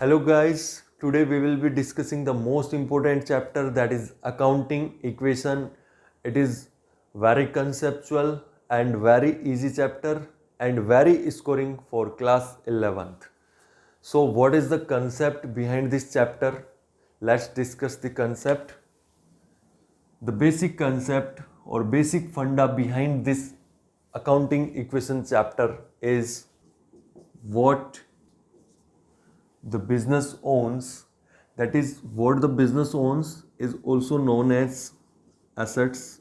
Hello guys, today we will be discussing the most important chapter, that is accounting equation. It is very conceptual and very easy chapter and very scoring for class 11th. So what is the concept behind this chapter? Let's discuss the concept. The basic concept or basic funda behind this accounting equation chapter is what the business owns, that is what the business owns is also known as assets,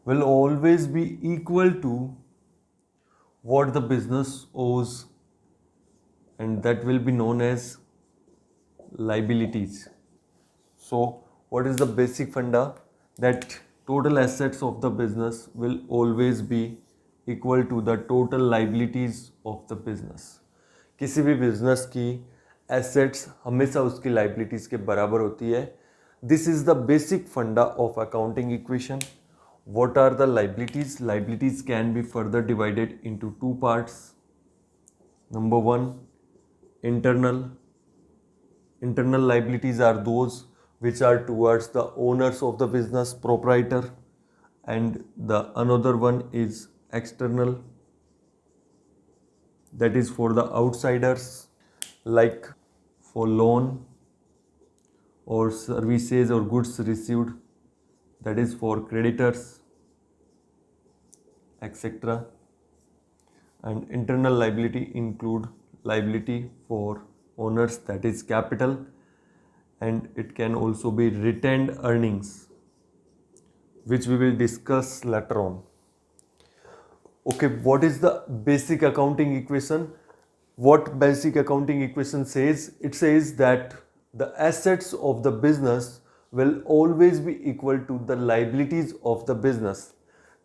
will always be equal to what the business owes, and that will be known as liabilities. So what is the basic funda? That total assets of the business will always be equal to the total liabilities of the business. किसी भी business की assets हमेशा उसकी liabilities के बराबर होती है. This is the basic funda of accounting equation. What are the liabilities? Liabilities can be further divided into two parts. Number one, internal liabilities are those which are towards the owners of the business, proprietor, and the another one is external, that is for the outsiders, like for loan or services or goods received, that is for creditors, etc. And internal liability include liability for owners, that is capital, and it can also be retained earnings, which we will discuss later on. Okay, what is the basic accounting equation? What basic accounting equation says? It says that the assets of the business will always be equal to the liabilities of the business.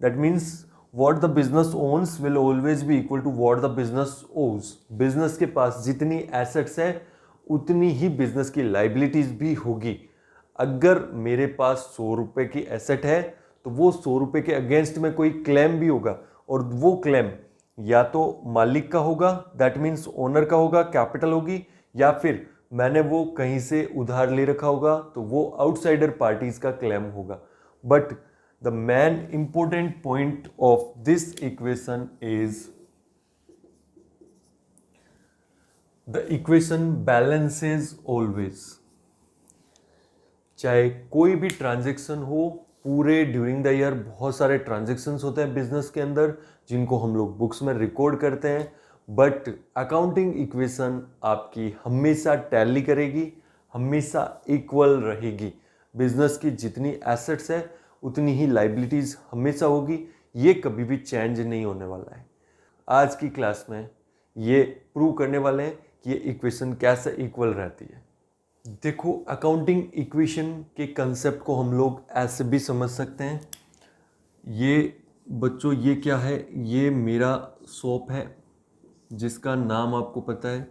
That means what the business owns will always be equal to what the business owes. business के पास जितनी assets है उतनी ही business की liabilities भी होगी. अगर मेरे पास 100 रुपए की asset है तो वो 100 रुपए के अगेंस्ट में कोई क्लेम भी होगा, और वो क्लेम या तो मालिक का होगा, दैट मीन्स ओनर का होगा, कैपिटल होगी, या फिर मैंने वो कहीं से उधार ले रखा होगा तो वो आउटसाइडर पार्टीज का क्लेम होगा. But the main important point of this equation is the equation balances always. चाहे कोई भी ट्रांजैक्शन हो, पूरे ड्यूरिंग द ईयर बहुत सारे ट्रांजैक्शंस होते हैं बिजनेस के अंदर जिनको हम लोग बुक्स में रिकॉर्ड करते हैं, बट अकाउंटिंग इक्वेशन आपकी हमेशा टैली करेगी, हमेशा इक्वल रहेगी. बिजनेस की जितनी एसेट्स है उतनी ही लाइबिलिटीज हमेशा होगी. ये कभी भी चेंज नहीं होने वाला है. आज की क्लास में ये प्रूव करने वाले हैं कि ये इक्वेशन कैसे इक्वल रहती है. देखो, अकाउंटिंग इक्वेशन के कंसेप्ट को हम लोग ऐसे भी समझ सकते हैं. ये बच्चों, ये क्या है? ये मेरा शॉप है जिसका नाम आपको पता है,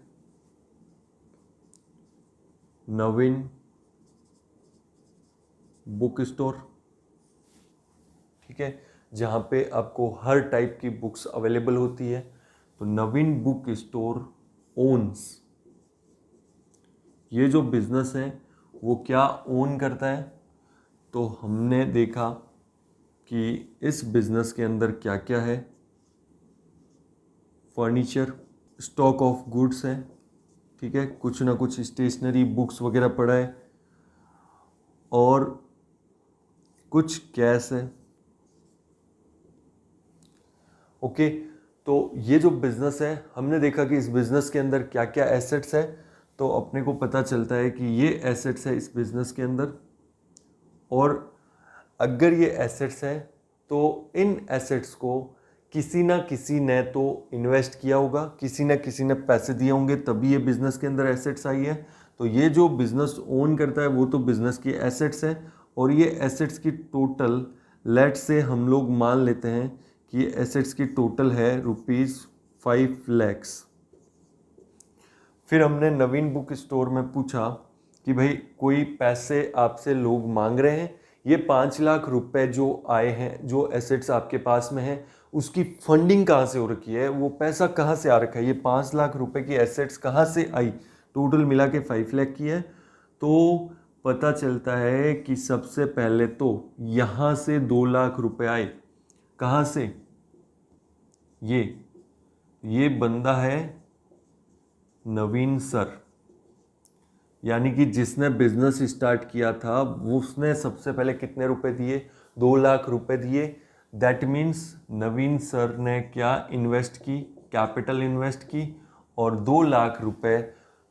नवीन बुक स्टोर. ठीक है, जहाँ पे आपको हर टाइप की बुक्स अवेलेबल होती है. तो नवीन बुक स्टोर ओन्स, ये जो बिजनेस है वो क्या ओन करता है? तो हमने देखा कि इस बिजनेस के अंदर क्या क्या है. फर्नीचर, स्टॉक ऑफ गुड्स है, ठीक है, कुछ ना कुछ स्टेशनरी, बुक्स वगैरह पड़ा है, और कुछ कैश है. ओके, तो ये जो बिजनेस है, हमने देखा कि इस बिजनेस के अंदर क्या क्या एसेट्स है. तो अपने को पता चलता है कि ये एसेट्स है इस बिजनेस के अंदर, और अगर ये एसेट्स है तो इन एसेट्स को किसी ना किसी ने तो इन्वेस्ट किया होगा, किसी ना किसी ने पैसे दिए होंगे, तभी ये बिजनेस के अंदर एसेट्स आई है. तो ये जो बिजनेस ओन करता है वो तो बिजनेस की एसेट्स है, और ये एसेट्स की टोटल, लेट से हम लोग मान लेते हैं कि ये एसेट्स की टोटल है ₹5 लाख. फिर हमने नवीन बुक स्टोर में पूछा कि भाई कोई पैसे आपसे लोग मांग रहे हैं, ये 5 लाख रुपए जो आए हैं, जो एसेट्स आपके पास में हैं, उसकी फंडिंग कहाँ से हो रखी है, वो पैसा कहाँ से आ रखा है, ये 5 लाख रुपए की एसेट्स कहाँ से आई? टोटल मिला के 5 लाख की है। तो पता चलता है कि सबसे पहले तो यहाँ से 2 लाख रुपए आए। कहाँ से? ये बंदा है नवीन सर, यानी कि जिसने बिजनेस स्टार्ट किया था वो उसने सबसे पहले कितने रुपए दिए? 2 लाख रुपए दिए। दैट मीन्स नवीन सर ने क्या इन्वेस्ट की? कैपिटल इन्वेस्ट की, और 2 लाख रुपए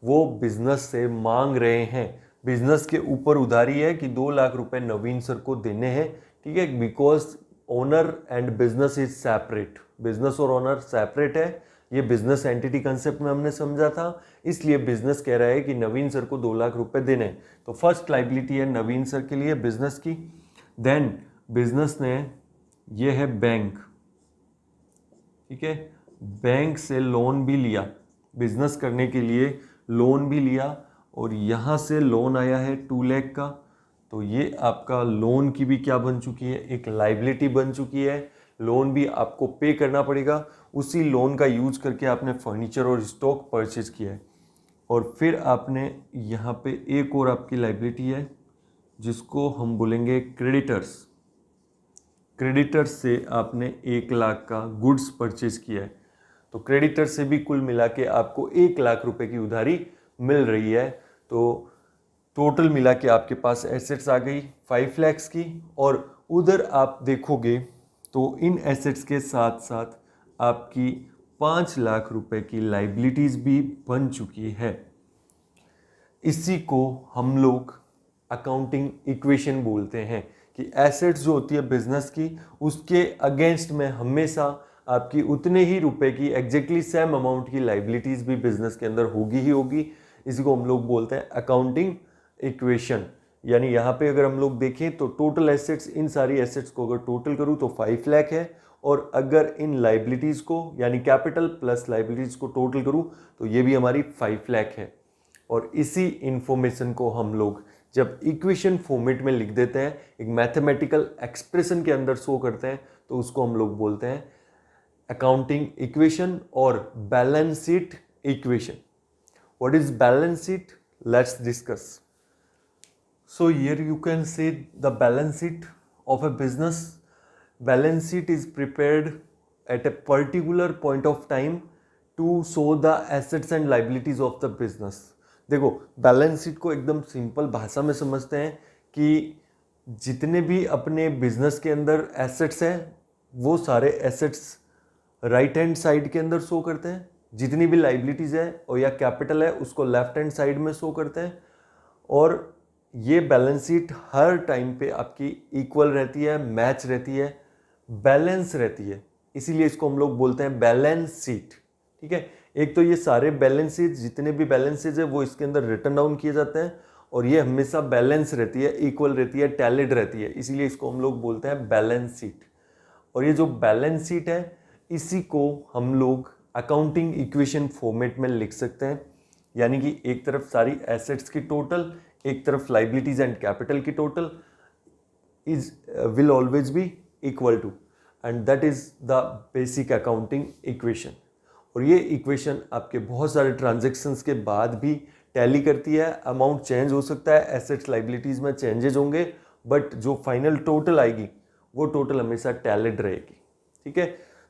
वो बिजनेस से मांग रहे हैं। बिजनेस के ऊपर उधारी है कि 2 लाख रुपए नवीन सर को देने हैं, ठीक है, because owner and business is separate. Business और ओनर सेपरेट है, ये बिजनेस एंटिटी कंसेप्ट में हमने समझा था। इसलिए बिजनेस कह रहा है कि नवीन सर को 2 लाख रुपए देने। तो फर्स्ट लाइबिलिटी है नवीन सर के लिए बिजनेस की। देन बिजनेस ने, ये है बैंक, ठीक है, बैंक से लोन भी लिया, बिजनेस करने के लिए लोन भी लिया, और यहां से लोन आया है 2 लाख का। तो ये आपका लोन की भी क्या बन चुकी है? एक लाइबिलिटी बन चुकी है। लोन भी आपको पे करना पड़ेगा। उसी लोन का यूज करके आपने फर्नीचर और स्टॉक परचेज किया है। और फिर आपने यहाँ पे एक और आपकी लाइबिलिटी है जिसको हम बोलेंगे क्रेडिटर्स। क्रेडिटर्स से आपने 1 लाख का गुड्स परचेज किया है। तो क्रेडिटर से भी कुल मिला के आपको 1 लाख रुपए की उधारी मिल रही है। तो टोटल मिला के आपके पास एसेट्स आ गई 5 लैक्स की। और उधर आप देखोगे तो इन एसेट्स के साथ साथ आपकी 5 लाख रुपए की लाइबिलिटीज भी बन चुकी है। इसी को हम लोग अकाउंटिंग इक्वेशन बोलते हैं कि एसेट्स जो होती है बिजनेस की, उसके अगेंस्ट में हमेशा आपकी उतने ही रुपए की एग्जैक्टली सेम अमाउंट की लाइबिलिटीज भी बिजनेस के अंदर होगी ही होगी। इसी को हम लोग बोलते हैं अकाउंटिंग इक्वेशन। यानी यहाँ पे अगर हम लोग देखें तो टोटल एसेट्स, इन सारी एसेट्स को अगर टोटल करूँ तो 5 लाख है, और अगर इन लाइबिलिटीज को यानी कैपिटल प्लस लाइबिलिटीज को टोटल करूँ तो ये भी हमारी 5 लाख है। और इसी इंफॉर्मेशन को हम लोग जब इक्वेशन फॉर्मेट में लिख देते हैं, एक मैथमेटिकल एक्सप्रेशन के अंदर शो करते हैं, तो उसको हम लोग बोलते हैं अकाउंटिंग इक्वेशन और balance sheet equation. What is balance sheet? Let's discuss. So here you can see the balance sheet of a business. Balance sheet is prepared at a particular point of time to show the assets and liabilities of the business. देखो, balance sheet को एकदम simple भाषा में समझते हैं कि जितने भी अपने बिजनेस के अंदर एसेट्स हैं वो सारे एसेट्स राइट हैंड साइड के अंदर शो करते हैं, जितनी भी लाइबिलिटीज है और या कैपिटल है उसको लेफ्ट हैंड साइड में शो करते हैं। और ये बैलेंस शीट हर टाइम पे आपकी इक्वल रहती है, मैच रहती है, बैलेंस रहती है, इसीलिए इसको हम लोग बोलते हैं बैलेंस शीट। ठीक है, एक तो ये सारे बैलेंस शीट, जितने भी बैलेंसेज है वो इसके अंदर रिटन डाउन किए जाते हैं, और ये हमेशा बैलेंस रहती है, इक्वल रहती है, टैलिड रहती है, इसीलिए इसको हम लोग बोलते हैं बैलेंस शीट। और ये जो बैलेंस शीट है इसी को हम लोग अकाउंटिंग इक्वेशन फॉर्मेट में लिख सकते हैं। यानी कि एक तरफ सारी एसेट्स की टोटल, एक तरफ लाइबिलिटीज एंड कैपिटल की total is will always be equal to, and that is the basic accounting equation. और ये इक्वेशन आपके बहुत सारे ट्रांजेक्शन्स के बाद भी टैली करती है। अमाउंट चेंज हो सकता है, एसेट्स लाइबिलिटीज में चेंजेस होंगे, बट जो फाइनल टोटल आएगी वो टोटल हमेशा टैलिड रहेगी। ठीक है,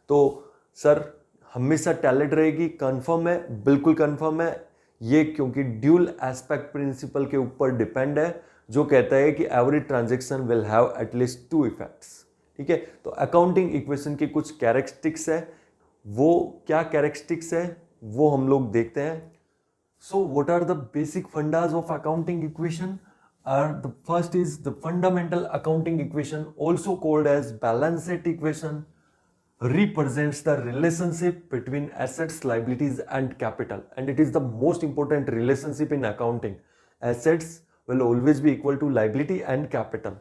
तो सर हमेशा टैलिड रहेगी, कंफर्म है? बिल्कुल कंफर्म है ये, क्योंकि ड्यूल एस्पेक्ट प्रिंसिपल के ऊपर डिपेंड है, जो कहता है कि every transaction will have at least 2 effects. ठीक है, तो अकाउंटिंग इक्वेशन की कुछ कैरेक्टरिस्टिक्स है, वो क्या कैरेक्टरिस्टिक्स है वो हम लोग देखते हैं। So what are the basic fundas of accounting equation? The first is the fundamental accounting equation, also called as balance sheet equation, represents the relationship between assets, liabilities and capital, and it is the most important relationship in accounting. Assets will always be equal to liability and capital.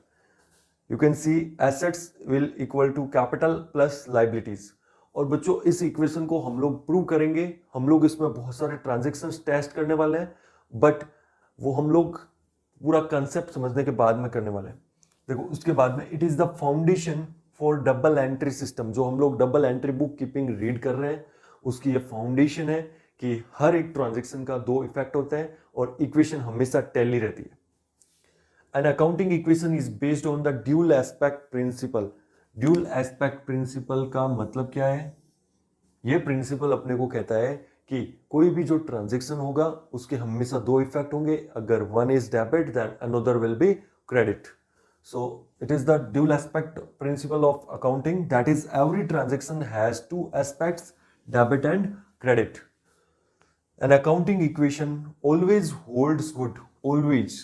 You can see assets will equal to capital plus liabilities. और बच्चों इस equation को हम लोग prove करेंगे, हम लोग इसमें बहुत सारे ट्रांजेक्शन्स टेस्ट करने वाले हैं, बट वो हम लोग पूरा कंसेप्ट समझने के बाद में करने वाले हैं। देखो उसके बाद में it is the foundation for double entry system. जो हम लोग double entry book keeping read कर रहे हैं उसकी ये फाउंडेशन है कि हर एक ट्रांजेक्शन का दो इफेक्ट होता है और इक्वेशन हमेशा टैली रहती है। An accounting equation is based on the dual aspect principle. Dual aspect principle का मतलब क्या है? ये प्रिंसिपल अपने को कहता है कि कोई भी जो ट्रांजेक्शन होगा उसके हमेशा दो इफेक्ट होंगे। अगर one is debit then another will be credit. So it is the dual aspect principle of accounting, that is every transaction has two aspects, debit and credit. An accounting equation always holds good, always,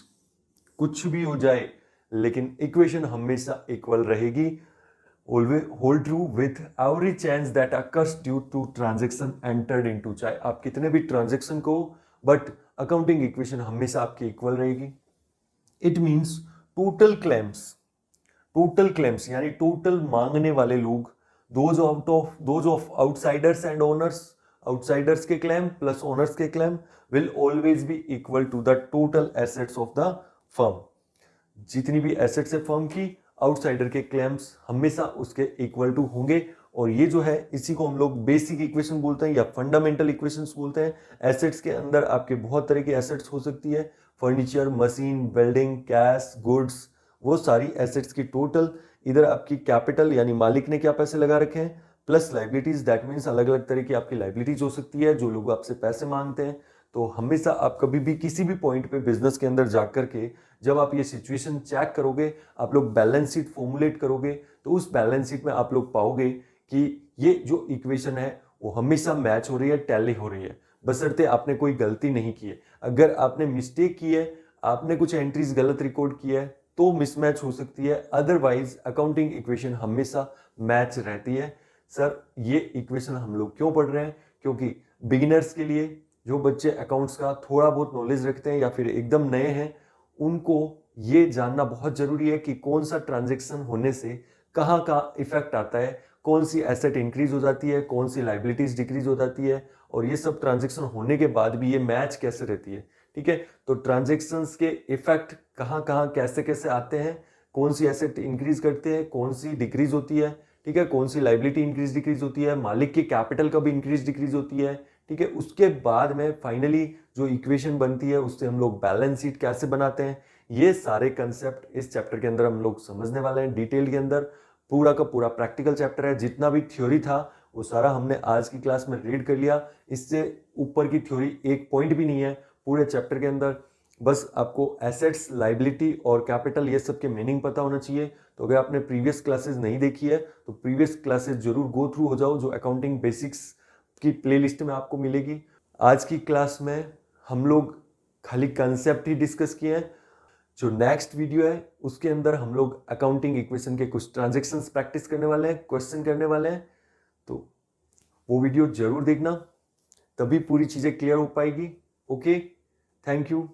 कुछ भी हो जाए लेकिन equation हमेशा equal रहेगी, hold true with every change that occurs due to transaction entered into, चाहे आप कितने भी ट्रांजेक्शन को, बट अकाउंटिंग इक्वेशन हमेशा आपकी इक्वल रहेगी। इट मीन्स टोटल क्लेम्स यानी टोटल मांगने वाले लोग, those of outsiders and owners, outsiders के क्लेम प्लस ओनर्स के claim will always be equal to the total assets of the firm. जितनी भी एसेट्स है फर्म की, आउटसाइडर के क्लेम्स हमेशा उसके इक्वल टू होंगे। और ये जो है इसी को हम लोग बेसिक इक्वेशन बोलते हैं या फंडामेंटल इक्वेशंस बोलते हैं। एसेट्स के अंदर आपके बहुत तरह की एसेट्स हो सकती है, furniture, machine, building, cash, goods, वो सारी एसेट्स की टोटल। इधर आपकी कैपिटल यानी मालिक ने क्या पैसे लगा रखे हैं, प्लस लाइबिलिटीज, दैट मीन्स अलग अलग तरह की आपकी लाइबिलिटीज हो सकती है जो लोग आपसे पैसे मांगते हैं। तो हमेशा आप कभी भी किसी भी पॉइंट पे बिजनेस के अंदर जाकर के जब आप ये सिचुएशन चेक करोगे, आप लोग बैलेंस शीट फॉर्मुलेट करोगे, तो उस बैलेंस शीट में आप लोग पाओगे कि ये जो इक्वेशन है वो हमेशा मैच हो रही है, टैली हो रही है, बशर्ते आपने कोई गलती नहीं की है। अगर आपने मिस्टेक की है, आपने कुछ एंट्रीज गलत रिकॉर्ड किया है तो मिसमैच हो सकती है, अदरवाइज अकाउंटिंग इक्वेशन हमेशा मैच रहती है। सर ये इक्वेशन हम लोग क्यों पढ़ रहे हैं? क्योंकि बिगिनर्स के लिए, जो बच्चे अकाउंट्स का थोड़ा बहुत नॉलेज रखते हैं या फिर एकदम नए हैं, उनको ये जानना बहुत जरूरी है कि कौन सा ट्रांजेक्शन होने से कहाँ का इफेक्ट आता है, कौन सी एसेट इंक्रीज हो जाती है, कौन सी लाइबिलिटीज डिक्रीज हो जाती है, और ये सब ट्रांजेक्शन होने के बाद भी ये मैच कैसे रहती है। ठीक है, तो ट्रांजेक्शन्स के इफेक्ट कहाँ कहाँ कैसे कैसे आते हैं, कौन सी एसेट इंक्रीज करते हैं, कौन सी डिक्रीज होती है, ठीक है, कौन सी लाइबिलिटी इंक्रीज डिक्रीज होती है, मालिक की कैपिटल कब इंक्रीज डिक्रीज होती है, ठीक है, उसके बाद में फाइनली जो इक्वेशन बनती है उससे हम लोग बैलेंस शीट कैसे बनाते हैं, ये सारे कंसेप्ट इस चैप्टर के अंदर हम लोग समझने वाले हैं डिटेल के अंदर। पूरा का पूरा प्रैक्टिकल चैप्टर है, जितना भी थ्योरी था वो सारा हमने आज की क्लास में रीड कर लिया। इससे ऊपर की थ्योरी एक पॉइंट भी नहीं है पूरे चैप्टर के अंदर। बस आपको एसेट्स, लाइबिलिटी और कैपिटल ये सब के मीनिंग पता होना चाहिए। तो अगर आपने प्रीवियस क्लासेस नहीं देखी है तो प्रीवियस क्लासेस जरूर गो थ्रू हो जाओ, जो अकाउंटिंग बेसिक्स की प्लेलिस्ट में आपको मिलेगी। आज की क्लास में हम लोग खाली कंसेप्ट ही डिस्कस किए हैं। जो नेक्स्ट वीडियो है उसके अंदर हम लोग अकाउंटिंग इक्वेशन के कुछ ट्रांजैक्शंस प्रैक्टिस करने वाले हैं, क्वेश्चन करने वाले हैं। तो वो वीडियो जरूर देखना, तभी पूरी चीजें क्लियर हो पाएगी। Okay, thank you.